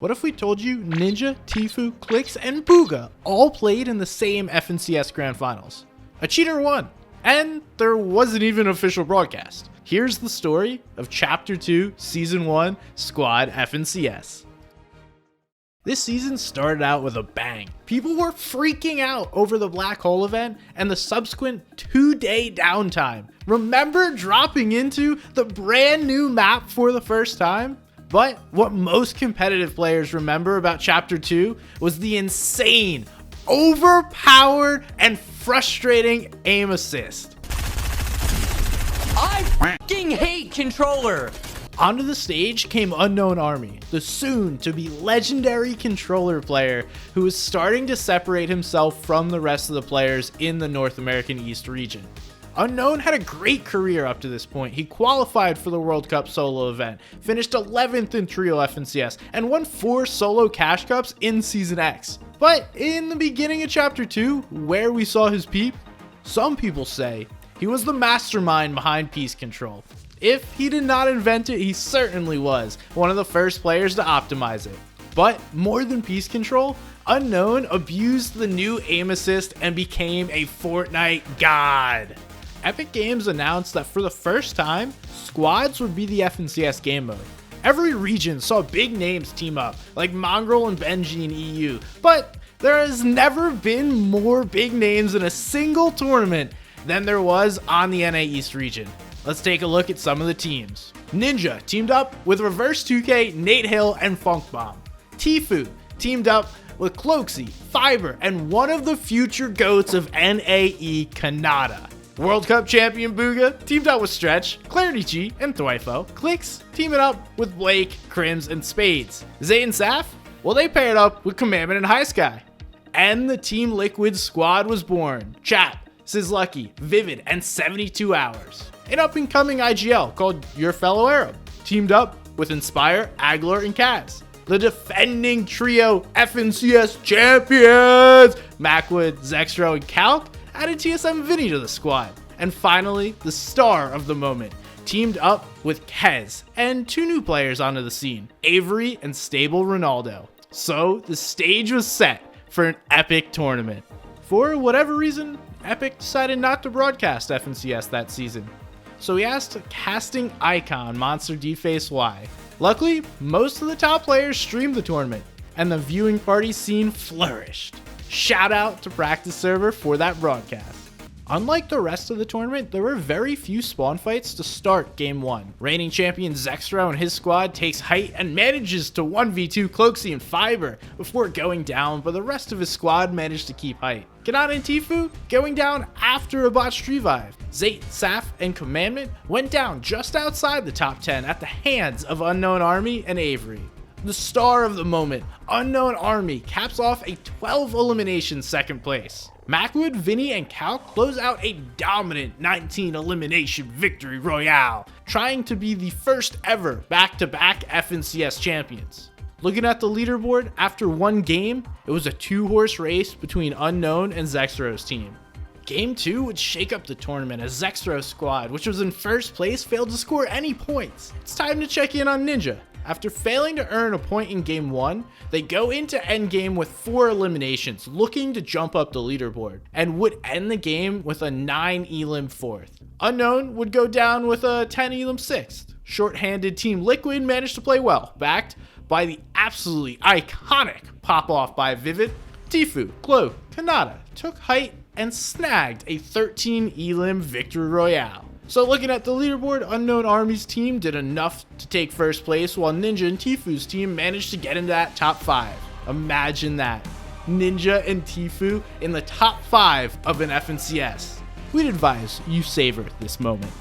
What if we told you Ninja, Tfue, Clix, and Bugha all played in the same FNCS Grand Finals? A cheater won, and there wasn't even an official broadcast. Here's the story of Chapter 2, Season 1, Squad FNCS. This season started out with a bang. People were freaking out over the Black Hole event and the subsequent 2-day downtime. Remember dropping into the brand new map for the first time? But what most competitive players remember about Chapter 2 was the insane, overpowered, and frustrating aim assist. I f***ing hate controller! Onto the stage came Unknown Army, the soon-to-be legendary controller player who was starting to separate himself from the rest of the players in the North American East region. Unknown had a great career up to this point. He qualified for the World Cup solo event, finished 11th in Trio FNCS, and won 4 solo Cash Cups in Season X. But in the beginning of Chapter 2, where we saw his peak, some people say he was the mastermind behind Peace Control. If he did not invent it, he certainly was one of the first players to optimize it. But more than Peace Control, Unknown abused the new aim assist and became a Fortnite god. Epic Games announced that for the first time, squads would be the FNCS game mode. Every region saw big names team up, like Mongrel and Benji in EU, but there has never been more big names in a single tournament than there was on the NA East region. Let's take a look at some of the teams. Ninja teamed up with Reverse 2K, Nate Hill, and Funk Bomb. Tfue teamed up with Cloaksy, Fiber, and one of the future GOATs of NAE, Kanata. World Cup champion Bugha teamed up with Stretch, Clarity G, and Thwifo. Clix teaming up with Blake, Crims, and Spades. Zay and Saf, well, they paired up with Commandment and High Sky. And the Team Liquid squad was born. Chap, Sizlucky, Vivid, and 72 Hours. An up-and-coming IGL called Your Fellow Arab teamed up with Inspire, Agler, and Kaz. The defending trio FNCS champions, Macwood, Zextro, and Calc, added TSM Vinny to the squad. And finally, the star of the moment, teamed up with Kez and 2 new players onto the scene, Avery and Stable Ronaldo. So the stage was set for an epic tournament. For whatever reason, Epic decided not to broadcast FNCS that season. So we asked casting icon Monster D-Face why. Luckily, most of the top players streamed the tournament, and the viewing party scene flourished. Shout out to Practice Server for that broadcast. Unlike the rest of the tournament, there were very few spawn fights to start Game 1. Reigning champion Zextro and his squad takes height and manages to 1v2 Cloaksy and Fiber before going down, but the rest of his squad managed to keep height. Kanata and Tfue going down after a botched revive. Zayt, Saf, and Commandment went down just outside the top 10 at the hands of Unknown Army and Avery. The star of the moment, Unknown Army, caps off a 12 elimination second place. Macwood, Vinny, and Cal close out a dominant 19 elimination victory royale, trying to be the first ever back-to-back FNCS champions. Looking at the leaderboard, after one game, it was a 2-horse race between Unknown and Zextro's team. Game 2 would shake up the tournament as Zextro's squad, which was in first place, failed to score any points. It's time to check in on Ninja. After failing to earn a point in Game 1, they go into endgame with 4 eliminations, looking to jump up the leaderboard, and would end the game with a 9 elim 4th. Unknown would go down with a 10 elim 6th. Short-handed Team Liquid managed to play well, backed by the absolutely iconic pop-off by Vivid. Tfue, Clo, Kanata took height and snagged a 13 elim victory royale. So looking at the leaderboard, Unknown Army's team did enough to take first place, while Ninja and Tfue's team managed to get into that top 5. Imagine that. Ninja and Tfue in the top 5 of an FNCS. We'd advise you savor this moment.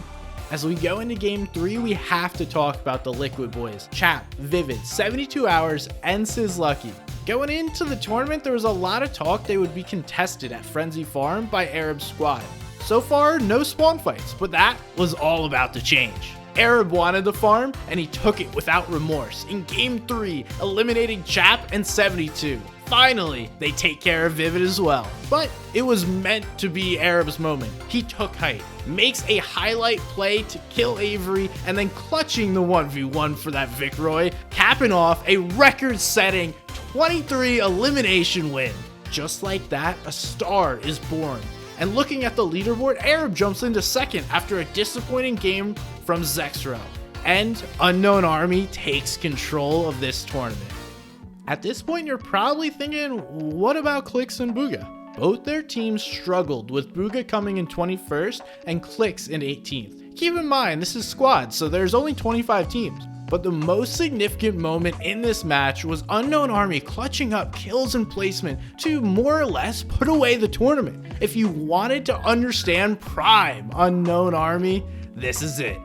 As we go into Game 3, we have to talk about the Liquid boys, Chap, Vivid, 72 Hours, and Sizlucky. Going into the tournament, there was a lot of talk they would be contested at Frenzy Farm by Arab squad. So far, no spawn fights, but that was all about to change. Arab wanted the farm, and he took it without remorse in Game 3, eliminating Chap and 72. Finally, they take care of Vivid as well. But it was meant to be Arab's moment. He took height, makes a highlight play to kill Avery, and then clutching the 1v1 for that Vicroy, capping off a record-setting 23 elimination win. Just like that, a star is born. And looking at the leaderboard, Arab jumps into second after a disappointing game from Zexro. And Unknown Army takes control of this tournament. At this point, you're probably thinking, what about Clicks and Booga? Both their teams struggled, with Booga coming in 21st and Clicks in 18th. Keep in mind, this is squad, so there's only 25 teams. But the most significant moment in this match was Unknown Army clutching up kills and placement to more or less put away the tournament. If you wanted to understand prime Unknown Army, this is it.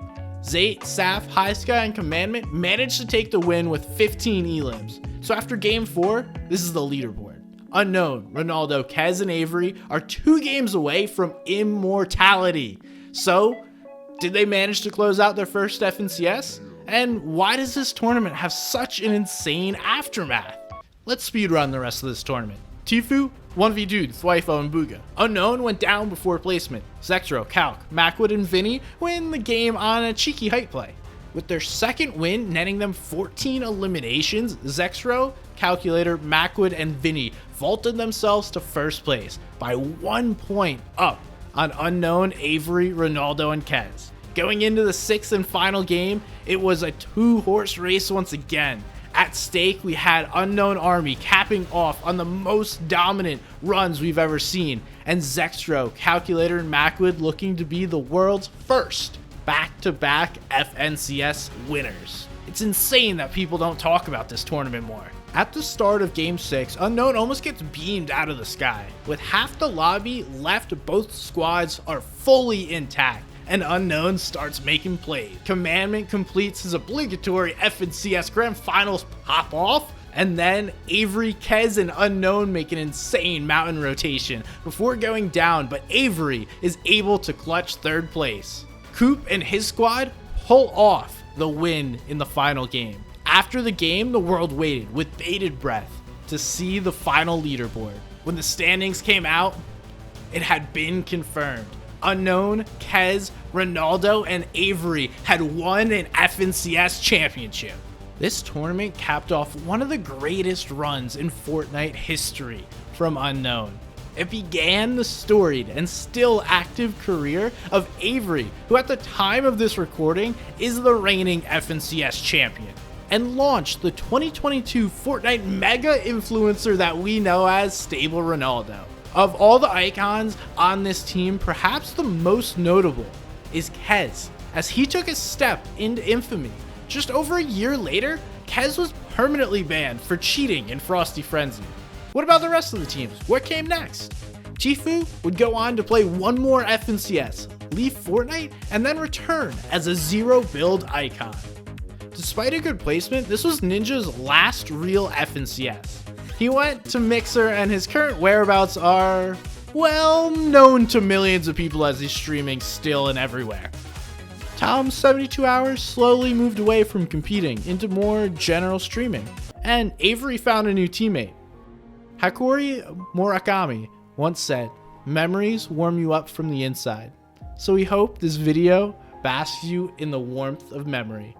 Zayt, Saf, High Sky, and Commandment managed to take the win with 15 elims. So after game 4, this is the leaderboard. Unknown, Ronaldo, Kez, and Avery are 2 games away from immortality. So, did they manage to close out their first FNCS? And why does this tournament have such an insane aftermath? Let's speedrun the rest of this tournament. Tifu, 1v Dude, Thwifo, and Booga. Unknown went down before placement. Zexro, Calc, Macwood, and Vinny win the game on a cheeky height play. With their second win netting them 14 eliminations, Zexro, Calculator, Macwood, and Vinny vaulted themselves to first place by 1 point up on Unknown, Avery, Ronaldo, and Kez. Going into the 6th and final game, it was a 2-horse race once again. At stake, we had Unknown Army capping off on the most dominant runs we've ever seen, and Zexro, Calculator, and Macwood looking to be the world's first back-to-back FNCS winners. It's insane that people don't talk about this tournament more. At the start of Game 6, Unknown almost gets beamed out of the sky. With half the lobby left, both squads are fully intact, and Unknown starts making plays. Commandment completes his obligatory FNCS Grand Finals pop-off, and then Avery, Kez, and Unknown make an insane mountain rotation before going down, but Avery is able to clutch 3rd place. Coop and his squad pull off the win in the final game. After the game, the world waited with bated breath to see the final leaderboard. When the standings came out, it had been confirmed. Unknown, Kez, Ronaldo, and Avery had won an FNCS championship. This tournament capped off one of the greatest runs in Fortnite history from Unknown. It began the storied and still active career of Avery, who at the time of this recording is the reigning FNCS champion, and launched the 2022 Fortnite mega influencer that we know as Stable Ronaldo. Of all the icons on this team, perhaps the most notable is Kez, as he took a step into infamy. Just over a year later, Kez was permanently banned for cheating in Frosty Frenzy. What about the rest of the teams? What came next? Tifu would go on to play one more FNCS, leave Fortnite, and then return as a zero build icon. Despite a good placement, this was Ninja's last real FNCS. He went to Mixer, and his current whereabouts are, well, known to millions of people as he's streaming still and everywhere. Tom's 72 Hours slowly moved away from competing into more general streaming, and Avery found a new teammate. Hakori Murakami once said, "Memories warm you up from the inside." So we hope this video basks you in the warmth of memory.